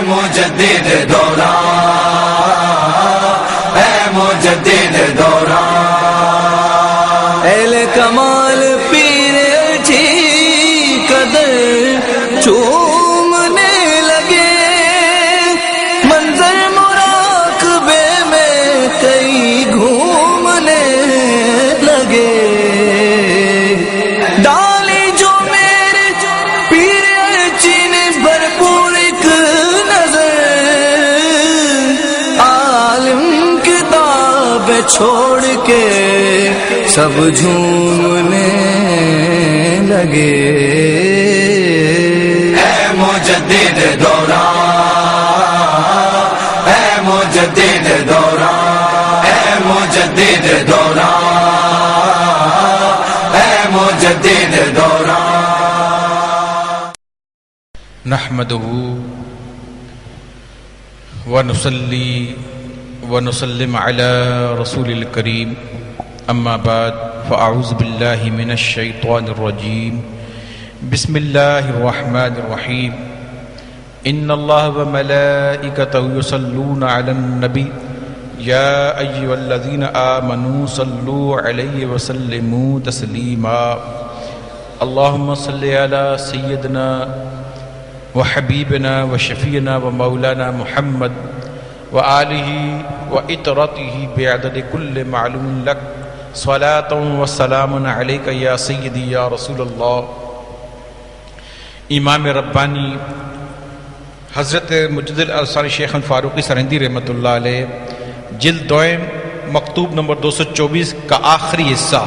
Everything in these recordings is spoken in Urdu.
مجدد دوران، اے مجدد دوران، اہل کمال پیر اچھی قدر چومنے لگے، منظر مراقبے میں کئی گھومنے لگے، ڈالی جو میرے پیر اچھی نے بھرپور ایک نظر، عالم کتاب چھوڑ کے سب جھومنے لگے۔ اے مجدد دوران، اے مجدد دوران، اے مجدد دوران، اے مجدد دوران۔ نحمده ونصلي ونسلم على رسول الكريم، اما بعد فاعوذ بالله من الشيطان الرجيم، بسم الله الرحمن الرحيم، ان الله وملائكته يصلون على النبي يا ايها الذين آمنوا صلوا عليه وسلموا تسليما، اللهم صل على سيدنا وحبيبنا وشفينا ومولانا محمد وآلہ وإطرته بعدد كل معلوم لك، صلاة وسلام عليك يا سيدي يا رسول اللہ۔ امام ربانی حضرت مجدد الانصاری شیخ فاروقی سرہندی رحمۃ اللہ علیہ، جلد دوئم، مکتوب نمبر 224 کا آخری حصہ،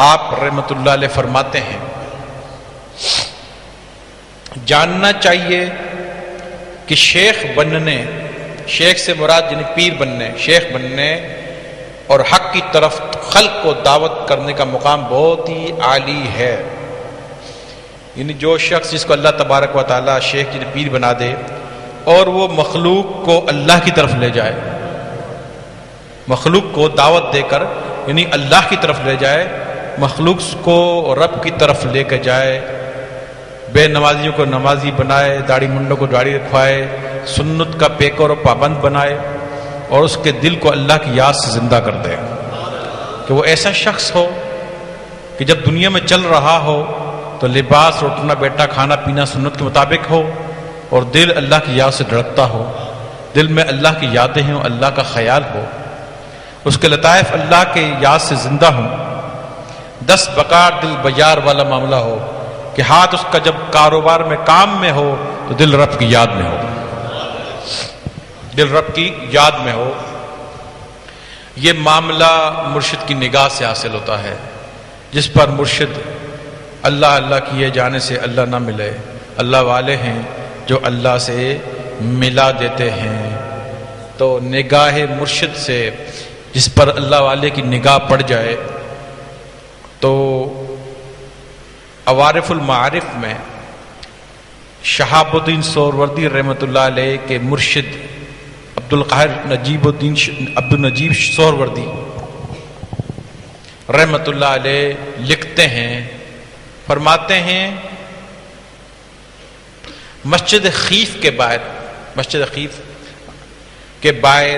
آپ رحمۃ اللہ علیہ فرماتے ہیں، جاننا چاہیے کہ شیخ بننے، شیخ سے مراد یعنی پیر بننے، شیخ بننے اور حق کی طرف خلق کو دعوت کرنے کا مقام بہت ہی عالی ہے۔ یعنی جو شخص جس کو اللہ تبارک و تعالیٰ شیخ یعنی پیر بنا دے اور وہ مخلوق کو اللہ کی طرف لے جائے، مخلوق کو دعوت دے کر یعنی اللہ کی طرف لے جائے، مخلوق کو رب کی طرف لے کے جائے، بے نمازیوں کو نمازی بنائے، داڑھی منڈوں کو داڑھی رکھوائے، سنت کا پیکر و پابند بنائے، اور اس کے دل کو اللہ کی یاد سے زندہ کر دے، کہ وہ ایسا شخص ہو کہ جب دنیا میں چل رہا ہو تو لباس، اٹھنا بیٹھنا، کھانا پینا سنت کے مطابق ہو، اور دل اللہ کی یاد سے دھڑکتا ہو، دل میں اللہ کی یادیں ہوں، اللہ کا خیال ہو، اس کے لطائف اللہ کے یاد سے زندہ ہوں، دست بکار دل بیار والا معاملہ ہو کہ ہاتھ اس کا جب کاروبار میں کام میں ہو تو دل رب کی یاد میں ہو، دل رب کی یاد میں ہو۔ یہ معاملہ مرشد کی نگاہ سے حاصل ہوتا ہے، جس پر مرشد اللہ اللہ کیے جانے سے اللہ نہ ملے، اللہ والے ہیں جو اللہ سے ملا دیتے ہیں۔ تو نگاہ مرشد سے جس پر اللہ والے کی نگاہ پڑ جائے، تو عوارف المعارف میں شہاب الدین سہروردی رحمۃ اللہ علیہ کے مرشد عبدالقاہر عبدالنجیب سہروردی رحمۃ اللہ علیہ لکھتے ہیں، فرماتے ہیں، مسجد خیف کے باہر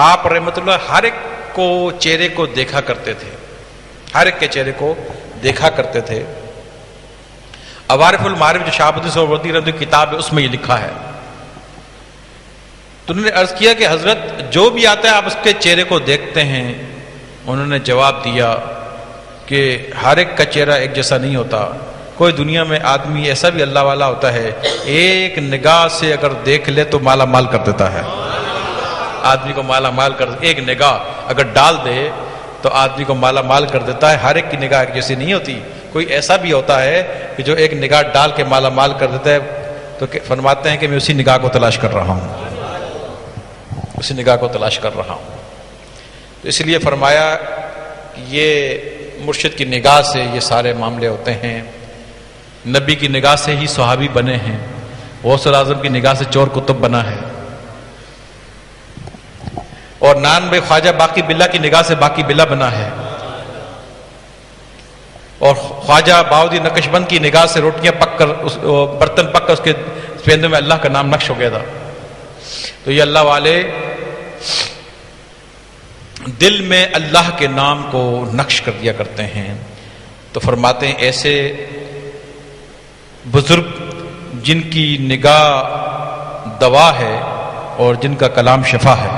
آپ رحمۃ اللہ ہر ایک کو چہرے کو دیکھا کرتے تھے، ہر ایک کے چہرے کو دیکھا کرتے تھے۔ عوارف المعارف جو شہاب الدین سہروردی رحمۃ اللہ کی کتاب ہے اس میں یہ لکھا ہے۔ تو انہوں نے عرض کیا کہ حضرت جو بھی آتا ہے آپ اس کے چہرے کو دیکھتے ہیں؟ انہوں نے جواب دیا کہ ہر ایک کا چہرہ ایک جیسا نہیں ہوتا، کوئی دنیا میں آدمی ایسا بھی اللہ والا ہوتا ہے ایک نگاہ سے اگر دیکھ لے تو مالا مال کر دیتا ہے، آدمی کو مالا مال کر، ایک نگاہ اگر ڈال دے تو آدمی کو مالا مال کر دیتا ہے۔ ہر ایک کی نگاہ ایک جیسی نہیں ہوتی، کوئی ایسا بھی ہوتا ہے کہ جو ایک نگاہ ڈال کے مالا مال کر دیتا ہے۔ تو فرماتے ہیں کہ میں اسی نگاہ کو تلاش کر رہا ہوں، اسی نگاہ کو تلاش کر رہا ہوں۔ تو اس لیے فرمایا کہ یہ مرشد کی نگاہ سے یہ سارے معاملے ہوتے ہیں۔ نبی کی نگاہ سے ہی صحابی بنے ہیں، غوث الاعظم کی نگاہ سے چور کتب بنا ہے، اور نان بھائی خواجہ باقی بلا کی نگاہ سے باقی بلا بنا ہے، اور خواجہ باؤدی نقش بند کی نگاہ سے روٹیاں پک کر برتن پک کر اس کے اس پہ اندر میں اللہ کا نام نقش ہو گیا تھا. تو یہ اللہ والے دل میں اللہ کے نام کو نقش کر دیا کرتے ہیں. تو فرماتے ہیں ایسے بزرگ جن کی نگاہ دوا ہے اور جن کا کلام شفا ہے،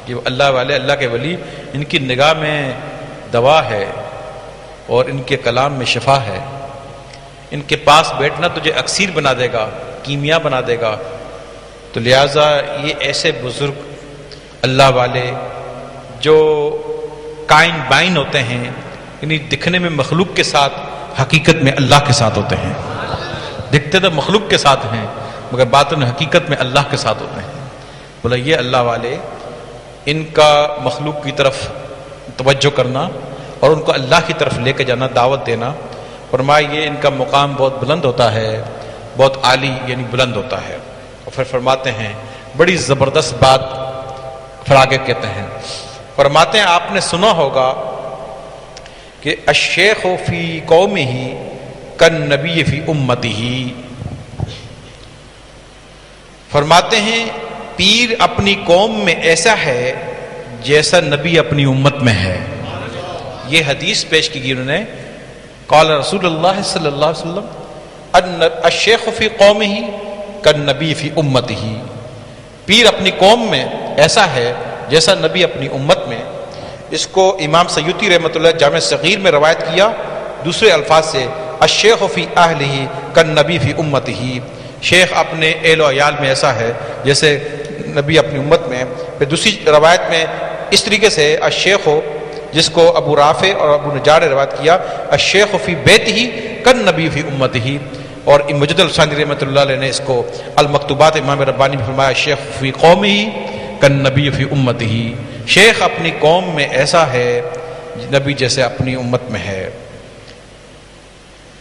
یہ اللہ والے اللہ کے ولی، ان کی نگاہ میں دوا ہے اور ان کے کلام میں شفا ہے. ان کے پاس بیٹھنا تجھے اکسیر بنا دے گا، کیمیا بنا دے گا. تو لہٰذا یہ ایسے بزرگ اللہ والے جو کائن بائن ہوتے ہیں، یعنی دکھنے میں مخلوق کے ساتھ، حقیقت میں اللہ کے ساتھ ہوتے ہیں. دکھتے تو مخلوق کے ساتھ ہیں مگر باطن حقیقت میں اللہ کے ساتھ ہوتے ہیں. بولا یہ اللہ والے، ان کا مخلوق کی طرف توجہ کرنا اور ان کو اللہ کی طرف لے کے جانا، دعوت دینا. فرمایا یہ ان کا مقام بہت بلند ہوتا ہے، بہت عالی یعنی بلند ہوتا ہے. اور پھر فرماتے ہیں بڑی زبردست بات، پھر آگے کہتے ہیں، فرماتے ہیں آپ نے سنا ہوگا کہ الشیخ فی قومہ کالنبی فی امتہ. فرماتے ہیں پیر اپنی قوم میں ایسا ہے جیسا نبی اپنی امت میں ہے. یہ حدیث پیش کی گئی انہوں نے، قال رسول اللہ صلی اللہ علیہ وسلم الشیخ فی قومہ کالنبی فی امتہ. پیر اپنی قوم میں ایسا ہے جیسا نبی اپنی امت میں. اس کو امام سیوطی رحمۃ اللہ جامع صغیر میں روایت کیا دوسرے الفاظ سے، الشیخ فی اہلہ کالنبی فی امتہ. شیخ اپنے اہل و عیال میں ایسا ہے جیسے نبی اپنی امت میں. پھر دوسری روایت میں اس طریقے سے الشیخ، جس کو ابو رافع اور ابو نجار نے روایت کیا، الشیخ فی بیتہ کالنبی فی امتہ. اور مجد الثانی رحمۃ اللہ علیہ نے اس کو المکتوبات امام ربانی میں فرمایا الشیخ فی قومہ کالنبی فی امتہ. شیخ اپنی قوم میں ایسا ہے نبی جیسے اپنی امت میں ہے.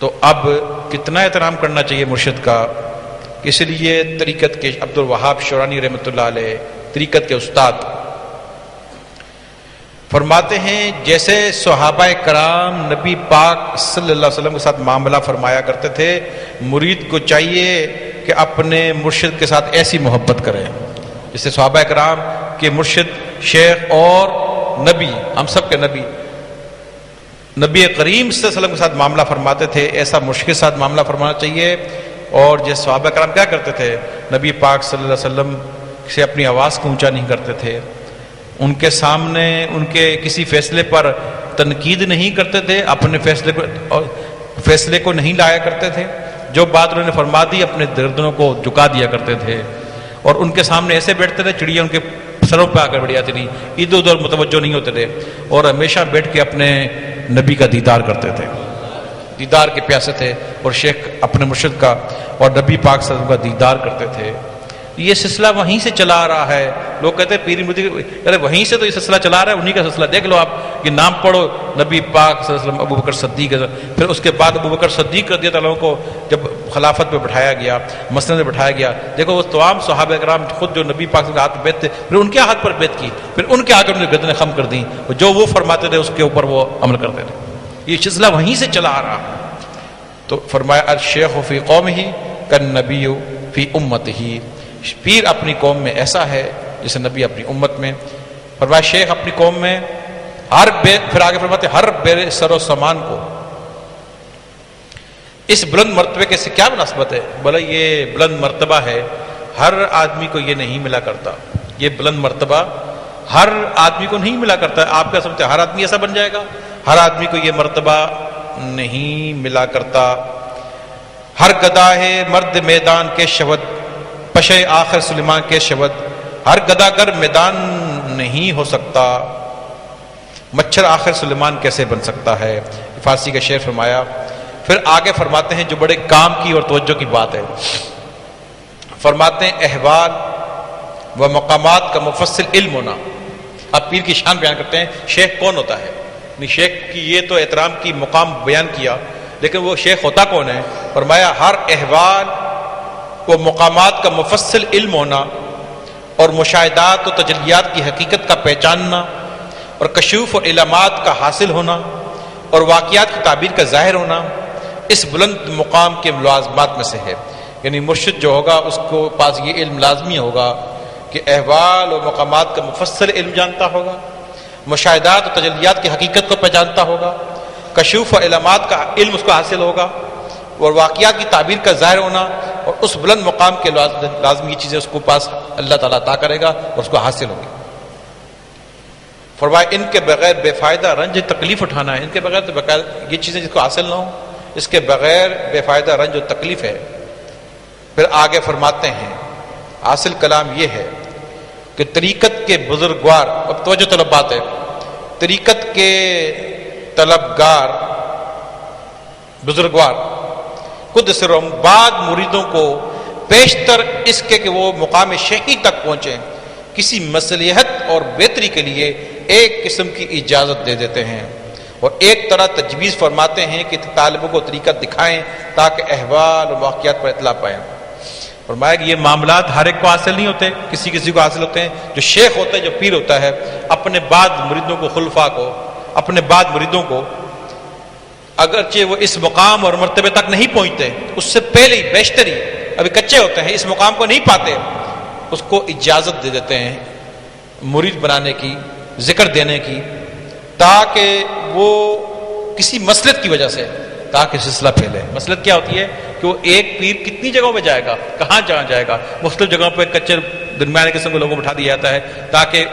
تو اب کتنا احترام کرنا چاہیے مرشد کا. اس لیے طریقت کے عبد الوہاب شورانی رحمۃ اللہ علیہ، طریقت کے استاد، فرماتے ہیں جیسے صحابہ کرام نبی پاک صلی اللہ علیہ وسلم کے ساتھ معاملہ فرمایا کرتے تھے، مرید کو چاہیے کہ اپنے مرشد کے ساتھ ایسی محبت کرے جیسے صحابہ کرام کے مرشد، شیخ اور نبی، ہم سب کے نبی کریم صلی اللہ علیہ وسلم کے ساتھ معاملہ فرماتے تھے، ایسا مرشد کے ساتھ معاملہ فرمانا چاہیے. اور جیسے صحابہ کرام کیا کرتے تھے، نبی پاک صلی اللہ علیہ وسلم سے اپنی آواز کو اونچا نہیں کرتے تھے، ان کے سامنے ان کے کسی فیصلے پر تنقید نہیں کرتے تھے، اپنے فیصلے کو نہیں لایا کرتے تھے. جو بات انہوں نے فرما دی اپنے گردنوں کو جھکا دیا کرتے تھے. اور ان کے سامنے ایسے بیٹھتے تھے چڑیا ان کے سروں پہ آ کر بیٹھ جاتی تھی، ادھر ادھر متوجہ نہیں ہوتے تھے، اور ہمیشہ بیٹھ کے اپنے نبی کا دیدار کرتے تھے، دیدار کے پیاسے تھے. اور شیخ اپنے مرشد کا اور نبی پاک صلی اللہ علیہ وسلم کا دیدار کرتے تھے. یہ سلسلہ وہیں سے چلا آ رہا ہے. لوگ کہتے ہیں پیر مردی، ارے وہیں سے تو یہ سلسلہ چلا آ رہا ہے، انہی کا سلسلہ دیکھ لو آپ. یہ نام پڑھو نبی پاک صلی اللہ علیہ وسلم، ابو بکر صدیق. پھر اس کے بعد ابو بکر صدیق رضی اللہ عنہ کو جب خلافت پہ بٹھایا گیا، مسند میں بٹھایا گیا، دیکھو وہ تمام صحابہ کرام خود جو نبی پاک کے ہاتھ بیت تھے، پھر ان کے ہاتھ پر بیت کی، پھر ان کے آگے انہوں نے گردنیں خم کر دیں، جو وہ فرماتے تھے اس کے اوپر وہ عمل کرتے تھے. یہ سلسلہ وہیں سے چلا آ رہا ہے. تو فرمایا الشیخ فی قومہ کالنبی فی امتہ. پیر اپنی قوم میں ایسا ہے جیسے نبی اپنی امت میں. فرمایا شیخ اپنی قوم میں پھر آگے فرماتے ہر بے سر و سامان کو اس بلند مرتبے کے سے کیا مناسبت ہے؟ بولا یہ بلند مرتبہ ہے، ہر آدمی کو یہ نہیں ملا کرتا. یہ بلند مرتبہ ہر آدمی کو نہیں ملا کرتا. آپ کیا سمجھتے ہیں ہر آدمی ایسا بن جائے گا؟ ہر آدمی کو یہ مرتبہ نہیں ملا کرتا. ہر گدا ہے مرد میدان کے شبد، پشے آخر سلیمان کے شبد. ہر گداگر میدان نہیں ہو سکتا، مچھر آخر سلیمان کیسے بن سکتا ہے. فارسی کا شعر فرمایا. پھر آگے فرماتے ہیں جو بڑے کام کی اور توجہ کی بات ہے، فرماتے ہیں احوال و مقامات کا مفصل علم ہونا. اب پیر کی شان بیان کرتے ہیں شیخ کون ہوتا ہے. شیخ کی یہ تو احترام کی مقام بیان کیا، لیکن وہ شیخ ہوتا کون ہے؟ فرمایا ہر احوال و مقامات کا مفصل علم ہونا، اور مشاہدات و تجلیات کی حقیقت کا پہچاننا، اور کشوف اور علامات کا حاصل ہونا، اور واقعات کی تعبیر کا ظاہر ہونا اس بلند مقام کے ملازمات میں سے ہے. یعنی مرشد جو ہوگا اس کو پاس یہ علم لازمی ہوگا کہ احوال و مقامات کا مفصل علم جانتا ہوگا، مشاہدات و تجلیات کی حقیقت کو پہچانتا ہوگا، کشوف و علامات کا علم اس کو حاصل ہوگا، اور واقعات کی تعبیر کا ظاہر ہونا، اور اس بلند مقام کے لازمی یہ چیزیں اس کو پاس اللہ تعالیٰ عطا کرے گا اور اس کو حاصل ہوگی۔ فرمایا ان کے بغیر بے فائدہ رنج تکلیف اٹھانا ہے، ان کے بغیر تو یہ چیزیں جس کو حاصل نہ ہوں، اس کے بغیر بے فائدہ رنج و تکلیف ہے۔ پھر آگے فرماتے ہیں حاصل کلام یہ ہے کہ طریقت کے بزرگوار، اب توجہ طلب بات ہے، طریقت کے طلبگار بزرگوار خود سرم بعد مریدوں کو پیشتر اس کے کہ وہ مقام شیخی تک پہنچیں کسی مصلحت اور بہتری کے لیے ایک قسم کی اجازت دے دیتے ہیں، اور ایک طرح تجویز فرماتے ہیں کہ طالبوں کو طریقت دکھائیں تاکہ احوال و واقعات پر اطلاع پائیں۔ فرمایا کہ یہ معاملات ہر ایک کو حاصل نہیں ہوتے، کسی کسی کو حاصل ہوتے ہیں۔ جو شیخ ہوتا ہے، جو پیر ہوتا ہے، اپنے بعد مریدوں کو، خلفاء کو، اپنے بعد مریدوں کو، اگرچہ وہ اس مقام اور مرتبے تک نہیں پہنچتے، اس سے پہلے ہی بیشتری ابھی کچے ہوتے ہیں، اس مقام کو نہیں پاتے، اس کو اجازت دے دیتے ہیں مرید بنانے کی، ذکر دینے کی، تاکہ وہ کسی مصلحت کی وجہ سے، تاکہ سلسلہ پھیلے۔ مصلحت کیا ہوتی ہے کہ وہ ایک پیر کتنی جگہوں پہ جائے گا، کہاں جائے گا، مختلف جگہوں پہ کچے درمیانے قسم کے لوگوں کو بٹھا دیا جاتا ہے، تاکہ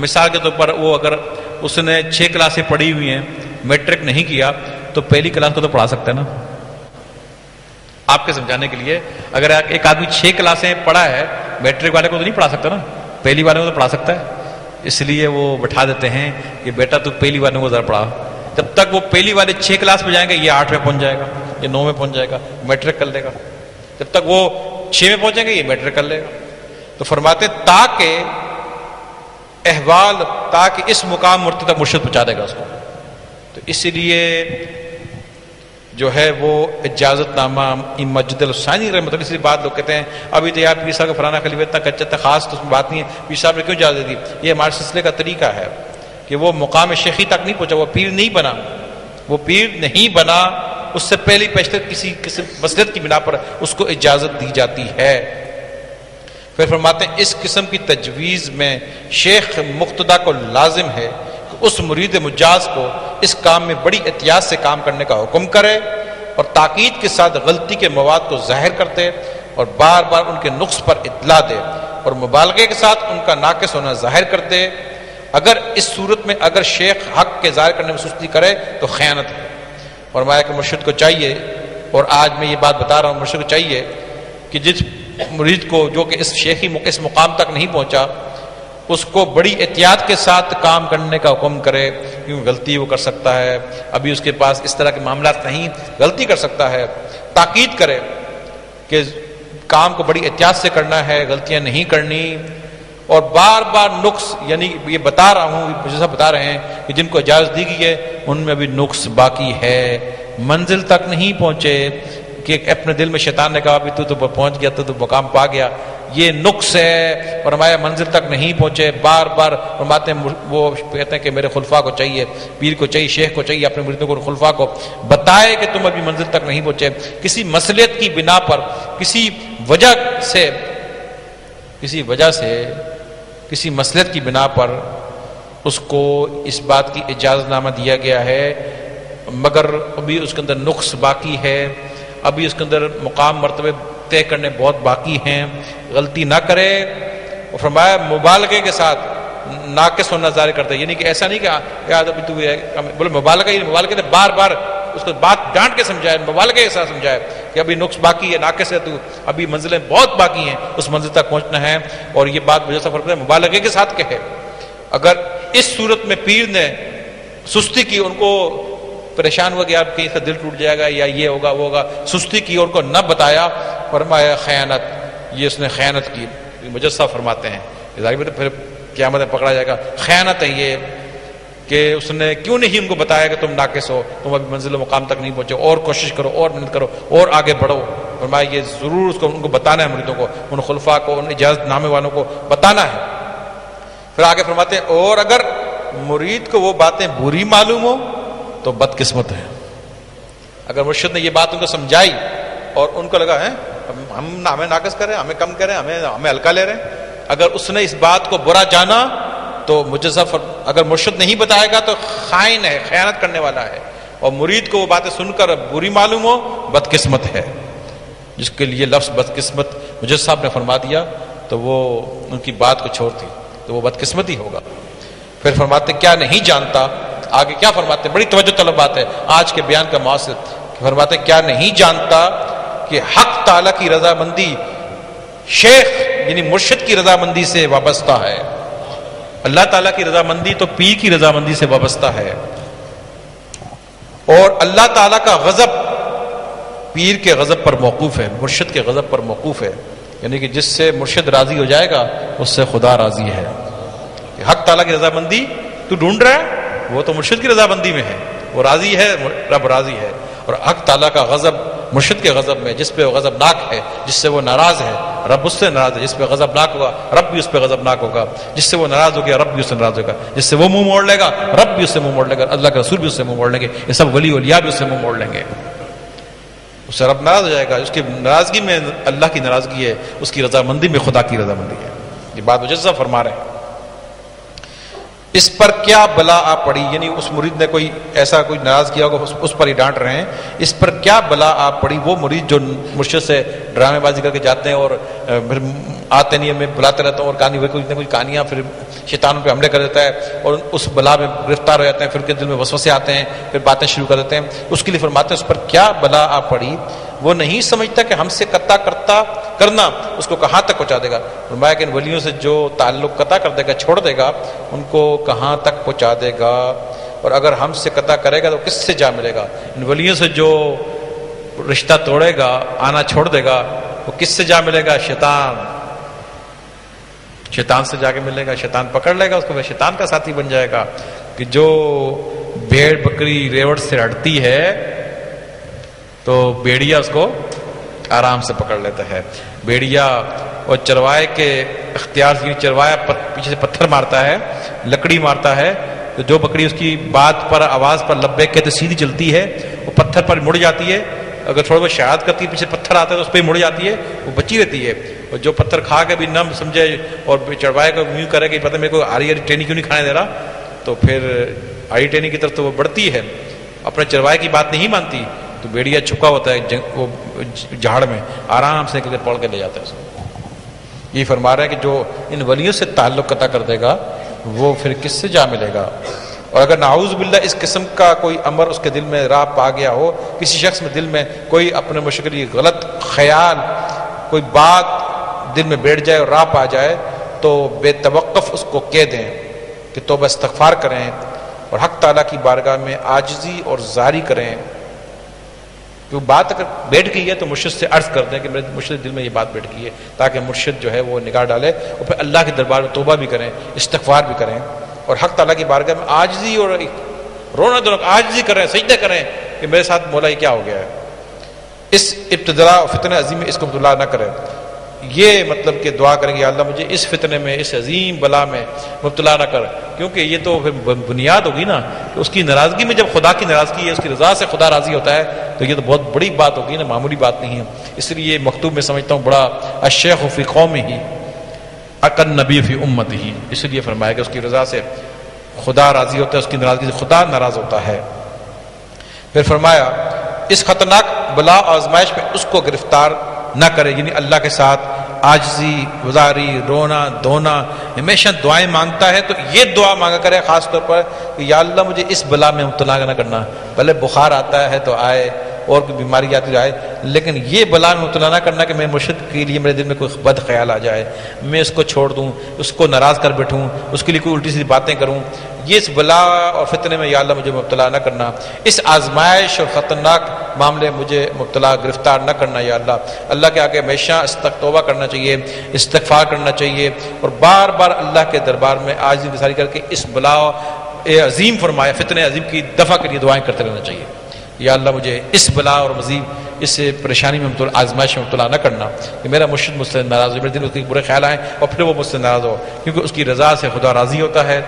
مثال کے طور پر وہ اگر اس نے 6 کلاسیں پڑھی ہوئی ہیں، میٹرک نہیں کیا، تو پہلی کلاس کو تو پڑھا سکتا ہے نا۔ آپ کے سمجھانے کے لیے اگر ایک آدمی 6 کلاسیں پڑھا ہے، میٹرک والے کو تو نہیں پڑھا سکتا نا، پہلی والے کو تو پڑھا سکتا ہے، اس لیے وہ بٹھا دیتے ہیں کہ بیٹا تو پہلی والوں کو ذرا پڑھا۔ جب تک وہ پہلی والے 6 کلاس میں جائیں گے، یہ 8 میں پہنچ جائے گا، یہ 9 میں پہنچ جائے گا، میٹرک کر لے گا۔ جب تک وہ 6 میں پہنچیں گے، یہ میٹرک کر لے گا۔ تو فرماتے تاکہ احوال، تاکہ اس مقام مرتبہ تک مرشد پہنچا دے گا اس کو، تو اسی لیے جو ہے وہ اجازت نامہ مسجد الثانی رحمۃ اللہ، اس لیے بعد لوگ کہتے ہیں ابھی تو یار پیر صاحب کا فلانا خلیفہ اتنا کچا تھا، خاص تو اس میں بات نہیں ہے، پیر صاحب نے کیوں اجازت دی؟ یہ ہمارے سلسلے کا طریقہ ہے کہ وہ مقام شیخی تک نہیں پہنچا، وہ پیر نہیں بنا، وہ پیر نہیں بنا، اس سے پہلی پیشتر کسی مصلحت کی بنا پر اس کو اجازت دی جاتی ہے۔ پھر فرماتے ہیں اس قسم کی تجویز میں شیخ مقتدی کو لازم ہے کہ اس مرید مجاز کو اس کام میں بڑی احتیاط سے کام کرنے کا حکم کرے، اور تاکید کے ساتھ غلطی کے مواد کو ظاہر کرتے اور بار بار ان کے نقص پر اطلاع دے، اور مبالغے کے ساتھ ان کا ناقص ہونا ظاہر کر دے۔ اگر اس صورت میں اگر شیخ حق کے ظاہر کرنے میں سستی کرے تو خیانت ہے۔ فرمایا کہ مرشد کو چاہیے، اور آج میں یہ بات بتا رہا ہوں، مرشد کو چاہیے کہ جس مرید کو جو کہ اس شیخی اس مقام تک نہیں پہنچا، اس کو بڑی احتیاط کے ساتھ کام کرنے کا حکم کرے، کیونکہ غلطی وہ کر سکتا ہے، ابھی اس کے پاس اس طرح کے معاملات نہیں، غلطی کر سکتا ہے۔ تاکید کرے کہ کام کو بڑی احتیاط سے کرنا ہے، غلطیاں نہیں کرنی، اور بار بار نقص، یعنی یہ بتا رہا ہوں، جیسا بتا رہے ہیں کہ جن کو اجازت دی گئی ہے ان میں بھی نقص باقی ہے، منزل تک نہیں پہنچے، کہ اپنے دل میں شیطان نے کہا ابھی تو پہنچ گیا، تو مقام پا گیا، یہ نقص ہے۔ اور ہمارے منزل تک نہیں پہنچے، بار بار فرماتے ہیں، وہ کہتے ہیں کہ میرے خلفاء کو چاہیے، پیر کو چاہیے، شیخ کو چاہیے، اپنے مریدوں کو، خلفاء کو بتائے کہ تم ابھی منزل تک نہیں پہنچے، کسی مصلحت کی بنا پر، کسی وجہ سے، کسی مصلحت کی بنا پر اس کو اس بات کی اجازت نامہ دیا گیا ہے، مگر ابھی اس کے اندر نقص باقی ہے، ابھی اس کے اندر مقام مرتبے طے کرنے بہت باقی ہیں، غلطی نہ کرے۔ اور فرمایا مبالغے کے ساتھ ناقص ہونا ظاہر کرتا ہے، یعنی کہ ایسا نہیں کہ یار ابھی تو بولے مبالغہ نے بار بار اس کو بات ڈانٹ کے سمجھائے، مبالغے کے ساتھ سمجھائے کہ ابھی نقص باقی ہے، ناقص ہے، تو ابھی منزلیں بہت باقی ہیں، اس منزل تک پہنچنا ہے، اور یہ بات وجہ سے فرق ہے مبالغے کے ساتھ کہے۔ اگر اس صورت میں پیر نے سستی کی، ان کو پریشان ہوا کہ آپ کہیں سے دل ٹوٹ جائے گا یا یہ ہوگا وہ ہوگا، سستی کی اور ان کو نہ بتایا، فرمایا خیانت، یہ اس نے خیانت کی۔ مجسہ فرماتے ہیں پھر قیامت میں پکڑا جائے گا، خیانت ہے یہ کہ اس نے کیوں نہیں ان کو بتایا کہ تم ناقص ہو، تم ابھی منزل و مقام تک نہیں پہنچے، اور کوشش کرو، اور محنت کرو، اور آگے بڑھو۔ فرمایا یہ ضرور اس کو ان کو بتانا ہے، مریدوں کو، ان خلفاء کو، ان اجازت نامے والوں کو بتانا ہے۔ پھر آگے فرماتے ہیں اور اگر مرید کو وہ باتیں بری معلوم ہو تو بدقسمت ہے۔ اگر مرشد نے یہ بات ان کو سمجھائی اور ان کو لگا ہے ہمیں ناقص کر رہے ہیں، ہمیں کم کر رہے ہیں، ہمیں ہلکا لے رہے ہیں. اگر اس نے اس بات کو برا جانا تو مجزہ اگر مرشد نہیں بتائے گا تو خائن ہے، خیانت کرنے والا ہے. اور مرید کو وہ باتیں سن کر بری معلوم ہو، بدقسمت ہے. جس کے لیے لفظ بدقسمت مجزہ صاحب نے فرما دیا تو وہ ان کی بات کو چھوڑ دی تو وہ بدقسمت ہی ہوگا. پھر فرماتے کیا نہیں جانتا، آگے کیا فرماتے، بڑی توجہ طلب بات ہے آج کے بیان کا مقصد. فرماتے کیا نہیں جانتا کہ حق تعالیٰ کی رضامندی شیخ یعنی مرشد کی رضامندی سے وابستہ ہے. اللہ تعالیٰ کی رضامندی تو پیر کی رضامندی سے وابستہ ہے. اور اللہ تعالیٰ کا غضب پیر کے غضب پر موقوف ہے، مرشد کے غضب پر موقوف ہے. یعنی کہ جس سے مرشد راضی ہو جائے گا اس سے خدا راضی ہے. حق تعالیٰ کی رضامندی تو ڈھونڈ رہا ہے، وہ تو مرشد کی رضامندی میں ہے، وہ راضی ہے، رب راضی ہے. اور حق تعالیٰ کا غضب مرشد کے غضب میں، جس پہ وہ غضب ناک ہے، جس سے وہ ناراض ہے، رب اس سے ناراض ہے. جس پہ غضب ناک ہوگا رب بھی اس پہ غضب ناک ہوگا. جس سے وہ ناراض ہو گیا رب بھی اس سے ناراض ہوگا. جس سے وہ منہ موڑ لے گا رب بھی اس سے منہ موڑ لے گا، اللہ کے رسول بھی اس سے منہ موڑ لیں گے، یہ سب ولی اولیاء بھی اس سے منہ موڑ لیں گے. اس سے رب ناراض ہو جائے گا. اس کی ناراضگی میں اللہ کی ناراضگی ہے، اس کی رضامندی میں خدا کی رضامندی ہے. یہ بات مجزہ فرما رہے ہیں. اس پر کیا بلا آ پڑی، یعنی اس مرید نے کوئی ایسا کوئی ناراض کیا ہوگا اس پر ہی ڈانٹ رہے ہیں. اس پر کیا بلا آ پڑی، وہ مرید جو مرشد سے ڈرامے بازی کر کے جاتے ہیں اور پھر آتے نہیں، میں بلاتے رہتا ہوں اور کہانی کوئی نہ کوئی کہانیاں پھر شیطان پہ حملے کر دیتا ہے اور اس بلا میں گرفتار ہو جاتے ہیں. پھر کے دل میں وسوسے آتے ہیں، پھر باتیں شروع کر دیتے ہیں. اس کے لیے فرماتے ہیں اس پر کیا بلا آ پڑی، وہ نہیں سمجھتا کہ ہم سے قطع کرنا اس کو کہاں تک پہنچا دے گا. فرمایا کہ ان ولیوں سے جو تعلق قطع کر دے گا، چھوڑ دے گا، ان کو کہاں تک پہنچا دے گا. اور اگر ہم سے قطع کرے گا تو کس سے جا ملے گا. ان ولیوں سے جو رشتہ توڑے گا، آنا چھوڑ دے گا، وہ کس سے جا ملے گا، شیطان سے جا کے ملے گا. شیطان پکڑ لے گا اس کو، وہ شیطان کا ساتھی بن جائے گا. کہ جو بھیڑ بکری ریوڑ سے ہٹتی ہے تو بیڑیا اس کو آرام سے پکڑ لیتا ہے. بیڑیا اور چروائے کے اختیار سے، چروایا پیچھے سے پتھر مارتا ہے، لکڑی مارتا ہے، تو جو بکری اس کی بات پر آواز پر لبیک کہتے سیدھی چلتی ہے، وہ پتھر پر مڑ جاتی ہے. اگر تھوڑا بہت شہادت کرتی ہے، پیچھے پتھر آتا ہے تو اس پہ مڑ جاتی ہے، وہ بچی رہتی ہے. اور جو پتھر کھا کے بھی نہ سمجھے اور چڑوائے کو یوں کرے کہ پتہ میرے کو آری ٹینی کیوں نہیں کھانے دے رہا، تو پھر آری ٹینی کی طرف تو وہ بڑھتی ہے، اپنے چروائے کی بات نہیں مانتی. تو بیڑیا چھپا ہوتا ہے وہ جھاڑ میں، آرام سے نکل کے پڑھ کے لے جاتا ہے اس کو. یہ فرما رہا ہے کہ جو ان ولیوں سے تعلق قطع کر دے گا وہ پھر کس سے جا ملے گا. اور اگر نعوذ باللہ اس قسم کا کوئی امر اس کے دل میں راہ پا گیا ہو، کسی شخص میں دل میں کوئی اپنے مشکل غلط خیال، کوئی بات دل میں بیٹھ جائے اور راہ پا جائے، تو بے توقف اس کو کہہ دیں کہ توبہ استغفار کریں اور حق تعالیٰ کی بارگاہ میں عاجزی اور زاری کریں. کہ بات اگر بیٹھ گئی ہے تو مرشد سے عرض کر دیں کہ میرے مرشد دل میں یہ بات بیٹھ گئی ہے، تاکہ مرشد جو ہے وہ نگاہ ڈالے اور پھر اللہ کے دربار میں توبہ بھی کریں، استغفار بھی کریں اور حق تعالیٰ کی بارگاہ میں عاجزی اور رونا دھونا عاجزی کریں، سجدے کریں کہ میرے ساتھ مولا یہ کیا ہو گیا ہے. اس ابتلا اور فتنہ عظیم میں اس کو مبتلا نہ کریں. یہ مطلب کہ دعا کریں گے یا اللہ مجھے اس فتنے میں، اس عظیم بلا میں مبتلا نہ کر. کیونکہ یہ تو پھر بنیاد ہوگی نا کہ اس کی ناراضگی میں، جب خدا کی ناراضگی ہے، اس کی رضا سے خدا راضی ہوتا ہے، تو یہ تو بہت بڑی بات ہوگی نا، معمولی بات نہیں ہے. اس لیے مکتوب میں سمجھتا ہوں بڑا الشیخ فی قومہ اکن نبی فی امتہ، اس لیے فرمایا کہ اس کی رضا سے خدا راضی ہوتا ہے، اس کی ناراضگی سے خدا ناراض ہوتا ہے. پھر فرمایا اس خطرناک بلا آزمائش میں اس کو گرفتار نہ کرے، یعنی اللہ کے ساتھ عاجزی، گزاری، رونا دھونا، ہمیشہ دعائیں مانگتا ہے تو یہ دعا مانگا کرے خاص طور پر کہ یا اللہ مجھے اس بلا میں مبتلا نہ کرنا. پہلے بخار آتا ہے تو آئے، اور کوئی بیماری آتی جائے، لیکن یہ بلا میں مبتلا نہ کرنا کہ میں مرشد کے لیے میرے دل میں کوئی بد خیال آ جائے، میں اس کو چھوڑ دوں، اس کو ناراض کر بیٹھوں، اس کے لیے کوئی الٹی سیدھی باتیں کروں. یہ اس بلا اور فتنے میں یا اللہ مجھے مبتلا نہ کرنا، اس آزمائش اور خطرناک معاملے مجھے مبتلا گرفتار نہ کرنا یا اللہ. اللہ کے آگے ہمیشہ توبہ کرنا چاہیے، استغفار کرنا چاہیے اور بار بار اللہ کے دربار میں عاجزی گزاری کر کے اس بلا عظیم فرمایا فتنہ عظیم کی دفع کے لیے دعائیں کرتے رہنا چاہیے. یا اللہ مجھے اس بلا اور مزید اس پریشانی میں مبتلا، آزمائش میں مبتلا نہ کرنا کہ میرا مرشد مجھ سے ناراض ہو، میرے دل میں اس کے برے خیال آئیں اور پھر وہ مجھ سے ناراض ہو، کیونکہ اس کی رضا سے خدا راضی ہوتا ہے.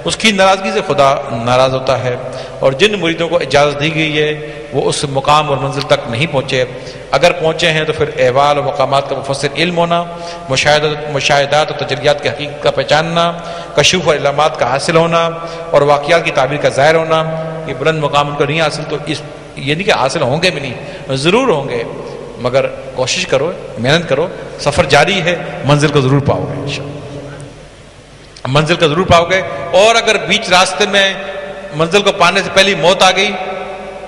اس کی ناراضگی سے خدا ناراض ہوتا ہے. اور جن مریدوں کو اجازت دی گئی ہے وہ اس مقام اور منزل تک نہیں پہنچے. اگر پہنچے ہیں تو پھر احوال و مقامات کا مفصل علم ہونا، مشاہدات اور تجلیات کی حقیقت کا پہچاننا، کشف اور علامات کا حاصل ہونا اور واقعات کی تعبیر کا ظاہر ہونا، یہ بلند مقام ان کو نہیں حاصل. تو یہ نہیں کہ حاصل ہوں گے بھی نہیں، ضرور ہوں گے، مگر کوشش کرو، محنت کرو، سفر جاری ہے، منزل کو ضرور پاؤ گے انشاءاللہ، منزل کو ضرور پاؤ گے. اور اگر بیچ راستے میں منزل کو پانے سے پہلے موت آ گئی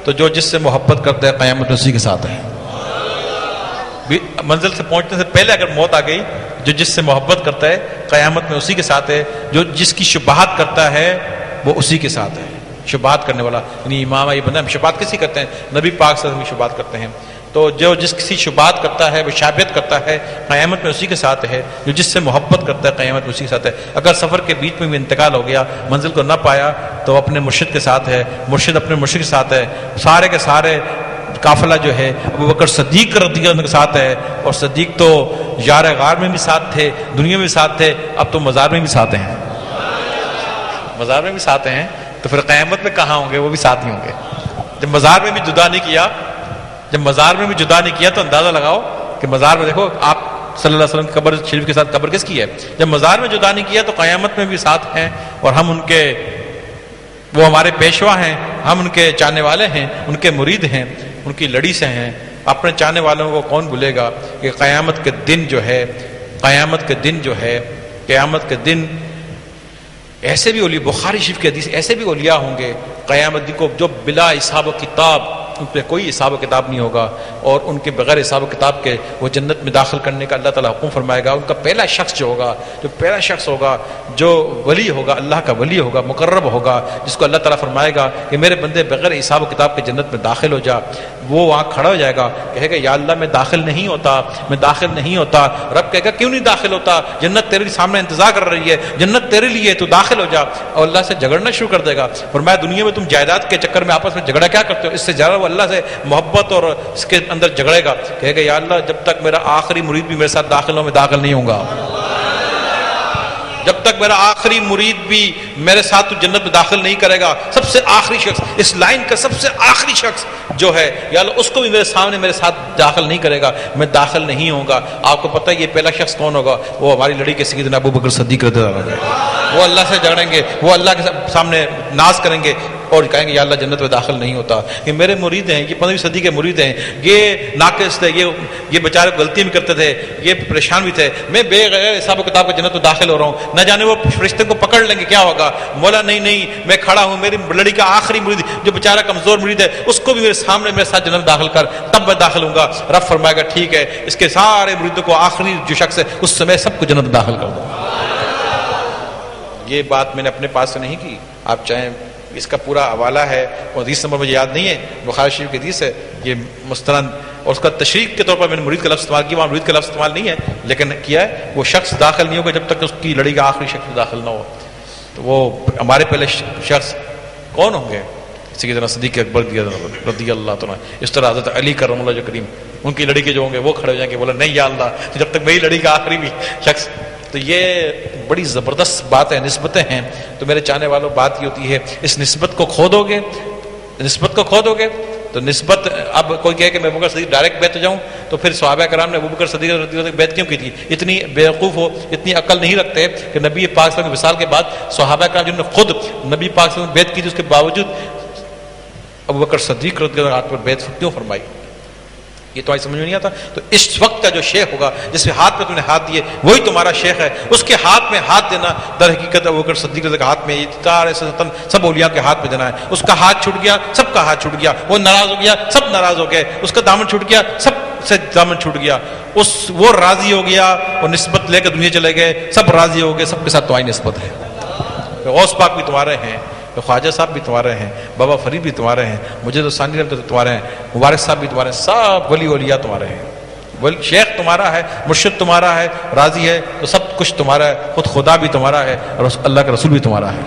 تو جو جس سے محبت کرتا ہے قیامت اسی کے ساتھ ہے. منزل سے پہنچنے سے پہلے اگر موت آ گئی، جو جس سے محبت کرتا ہے قیامت میں اسی کے ساتھ ہے. جو جس کی شبہات کرتا ہے وہ اسی کے ساتھ ہے. شبہات کرنے والا یعنی امام یہ بندہ، ہم شبہات کسی کرتے ہیں؟ نبی پاک صلی اللہ علیہ وسلم شبہات کرتے ہیں. تو جو جس کسی شبہات کرتا ہے، وہ شابہت کرتا ہے، قیامت میں اسی کے ساتھ ہے. جو جس سے محبت کرتا ہے قیامت میں اسی کے ساتھ ہے. اگر سفر کے بیچ میں بھی انتقال ہو گیا، منزل کو نہ پایا، تو اپنے مرشد کے ساتھ ہے، مرشد اپنے مرشد کے ساتھ ہے. سارے کے سارے قافلہ جو ہے ابو بکر صدیق رضی اللہ عنہ کے ساتھ ہے. اور صدیق تو یار غار میں بھی ساتھ تھے، دنیا میں بھی ساتھ تھے، اب تو مزار میں بھی ساتھ ہیں. مزار میں بھی ساتھ ہیں تو پھر قیامت میں کہاں ہوں گے؟ وہ بھی ساتھ ہی ہوں گے. جب مزار میں بھی جدا نہیں کیا، جب مزار میں بھی جدا نہیں کیا تو اندازہ لگاؤ کہ مزار میں دیکھو آپ صلی اللہ علیہ وسلم کی قبر شریف کے ساتھ قبر کس کی ہے؟ جب مزار میں جدا نہیں کیا تو قیامت میں بھی ساتھ ہیں. اور ہم ان کے، وہ ہمارے پیشوا ہیں، ہم ان کے چاہنے والے ہیں، ان کے مرید ہیں، ان کی لڑی سے ہیں. اپنے چاہنے والوں کو کون بھولے گا کہ قیامت کے دن جو ہے، قیامت کے دن جو ہے، قیامت کے دن ایسے بھی اولیاء، بخاری شریف کے حدیث، ایسے بھی اولیاء ہوں گے قیامت دن کو جو بلا حساب و کتاب، ان پہ کوئی حساب و کتاب نہیں ہوگا، اور ان کے بغیر حساب و کتاب کے وہ جنت میں داخل کرنے کا اللہ تعالیٰ حکم فرمائے گا. ان کا پہلا شخص جو ہوگا، جو پہلا شخص ہوگا، جو ولی ہوگا، اللہ کا ولی ہوگا، مقرب ہوگا، جس کو اللہ تعالیٰ فرمائے گا کہ میرے بندے بغیر حساب و کتاب کے جنت میں داخل ہو جا، وہ وہاں کھڑا ہو جائے گا، کہے گا یا اللہ میں داخل نہیں ہوتا، میں داخل نہیں ہوتا. رب کہے گا کیوں نہیں داخل ہوتا؟ جنت تیرے سامنے انتظار کر رہی ہے، جنت تیرے لیے، تو داخل ہو جا. اور اللہ سے جھگڑنا شروع کر دے گا. فرمایا دنیا میں تم جائیداد کے چکر میں آپس میں جھگڑا کیا کرتے ہو؟ اس سے زیادہ وہ اللہ سے محبت اور اس کے اندر جھگڑے گا، کہے گا یا اللہ جب تک میرا آخری مرید بھی میرے ساتھ داخل ہو، میں داخل نہیں ہوں گا. جب تک میرا آخری مرید بھی میرے ساتھ تو جنت میں داخل نہیں کرے گا. سب سے آخری شخص، اس لائن کا سب سے آخری شخص جو ہے، یا اللہ اس کو بھی میرے سامنے میرے ساتھ داخل نہیں کرے گا، میں داخل نہیں ہوں گا. آپ کو پتہ ہے یہ پہلا شخص کون ہوگا؟ وہ ہماری لڑی کے سیدنا ابو بکر صدیق رضی اللہ عنہ. وہ اللہ سے جھگڑیں گے، وہ اللہ کے سامنے ناز کریں گے اور کہیں گے یا اللہ جنت میں داخل نہیں ہوتا. یہ میرے مرید ہیں، یہ 15ویں صدی کے مرید ہیں، یہ ناقص تھے، یہ بیچارے غلطی بھی کرتے تھے، یہ پریشان بھی تھے، میں بے غیر حساب و کتاب کے جنت میں داخل ہو رہا ہوں. نہ جانے وہ فرشتے کو پکڑ لیں گے کیا ہوگا. مولا نہیں میں کھڑا ہوں، میری لڑی کا آخری مرید جو بیچارہ کمزور مرید ہے اس کو بھی میرے سامنے میرے ساتھ جنت داخل کر، تب میں داخل ہوں گا. رب فرمائے گا ٹھیک ہے، اس کے سارے مریدوں کو آخری جو شخص ہے اس سمے سب کو جنت داخل کر دو. یہ بات میں نے اپنے پاس سے نہیں کی، آپ چاہیں اس کا پورا حوالہ ہے، اور حدیث نمبر مجھے یاد نہیں ہے، بخاری شریف کی حدیث ہے، یہ مستند، اور اس کا تشریح کے طور پر میں نے مرید کا لفظ استعمال کیا، وہاں مرید کا لفظ استعمال نہیں ہے لیکن کیا ہے، وہ شخص داخل نہیں ہوگا جب تک اس کی لڑی کا آخری شخص داخل نہ ہو. تو وہ ہمارے پہلے شخص کون ہوں گے؟ سیدنا صدیق اکبر رضی اللہ تعالیٰ. اس طرح حضرت علی کرم اللہ کریم، ان کی لڑی کے جو ہوں گے وہ کھڑے ہو جائیں گے، بولا نہیں یا اللہ جب تک میری لڑی کا آخری بھی شخص. تو یہ بڑی زبردست بات ہے، نسبتیں ہیں. تو میرے چاہنے والوں بات یہ ہوتی ہے، اس نسبت کو کھو دو گے، نسبت کو کھو دو گے تو نسبت، اب کوئی کہے کہ میں ابو بکر صدیق ڈائریکٹ بیعت ہو جاؤں، تو پھر صحابہ کرام نے ابو بکر صدیق رضی اللہ عنہ بیعت کیوں کی تھی؟ اتنی بیوقوف ہو، اتنی عقل نہیں رکھتے کہ نبی پاک صلی اللہ علیہ وسلم کے وصال کے بعد صحابہ کرام جنہوں نے خود نبی پاک صلی اللہ علیہ وسلم بیعت کی تھی، اس کے باوجود ابو بکر صدیق رضی اللہ عنہ پر بیعت کیوں فرمائی؟ یہ تمہاری سمجھ میں نہیں آتا. تو اس وقت کا جو شیخ ہوگا جس میں ہاتھ میں تم نے ہاتھ دیے وہی تمہارا شیخ ہے. اس کے ہاتھ میں ہاتھ دینا در حقیقت ابو بکر صدیق کے ہاتھ میں، سب اولیاء کے ہاتھ میں دینا ہے. اس کا ہاتھ چھوٹ گیا، سب کا ہاتھ چھوٹ گیا. وہ ناراض ہو گیا، سب ناراض ہو گئے. اس کا دامن چھوٹ گیا، سب سے دامن چھوٹ گیا. وہ راضی ہو گیا اور نسبت لے کے دنیا چلے گئے، سب راضی ہو گئے. سب کے ساتھ تمہاری نسبت ہے. غوث پاک بھی تمہارے ہیں، خواجہ صاحب بھی تمہارے ہیں، بابا فرید بھی تمہارے ہیں، مجھے تو ثانی رحمت تمہارے ہیں، مبارک صاحب بھی تمہارے ہیں، سب ولی اولیاء تمہارے ہیں. شیخ تمہارا ہے، مرشد تمہارا ہے، راضی ہے تو سب کچھ تمہارا ہے. خود خدا بھی تمہارا ہے اور اللہ کا رسول بھی تمہارا ہے.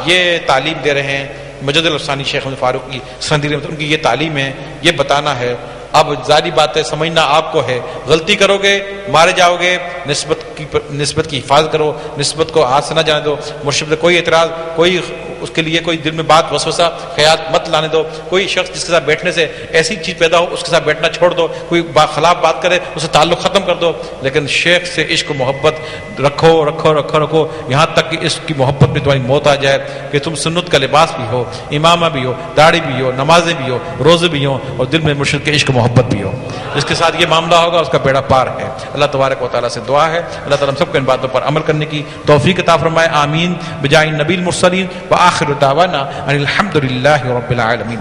یہ تعلیم دے رہے ہیں مجد الثانی شیخ احمد فاروق کی سندھی رحمت، ان کی یہ تعلیم ہے، یہ بتانا ہے. اب ظاہری بات ہے، سمجھنا آپ کو ہے. غلطی کرو گے مارے جاؤ گے، نسبت کی نسبت کی حفاظت کرو، نسبت کو ہاتھ سے نہ جانے دو، مرشد سے کوئی اعتراض، کوئی اس کے لیے کوئی دل میں بات وسوسہ خیال مت لانے دو، کوئی شخص جس کے ساتھ بیٹھنے سے ایسی چیز پیدا ہو اس کے ساتھ بیٹھنا چھوڑ دو، کوئی خلاف بات کرے اس سے تعلق ختم کر دو، لیکن شیخ سے عشق و محبت رکھو رکھو رکھو رکھو یہاں تک کہ اس کی محبت میں تمہاری موت آ جائے کہ تم سنت کا لباس بھی ہو، امامہ بھی ہو، داڑھی بھی ہو، نمازیں بھی ہو، روزے بھی ہوں، اور دل میں مرشد کے عشق و محبت بھی ہو. جس کے ساتھ یہ معاملہ ہوگا اس کا بیڑا پار ہے. اللہ تبارک و تعالیٰ سے دعا ہے اللہ تعالیٰ ہم سب کو ان باتوں پر عمل کرنے کی توفیق عطا فرمائے. آمین بجائے نبی المرسلین وآخر دعوانا ان الحمد للہ رب العالمین.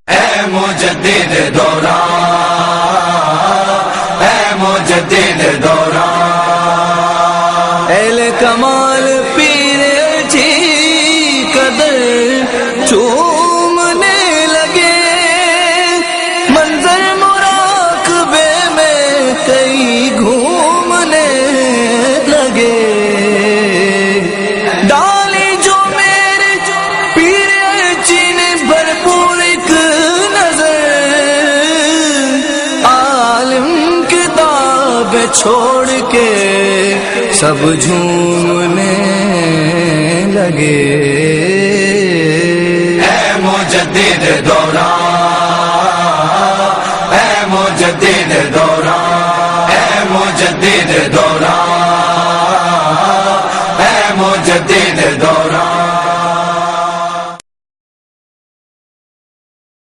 اے مجدد دوران، اے مجدد دوران، اہل کمال پیر جی قدر چومنے لگے، منظر مراقبے میں کئی گھومنے لگے. ڈالی جو میرے پیر جی نے بھرپور ایک نظر، عالم کتاب چھوڑ کے سب جھومنے لگے. اے مجدد دوران، اے مجدد دوران، اے مجدد دوران، اے مجدد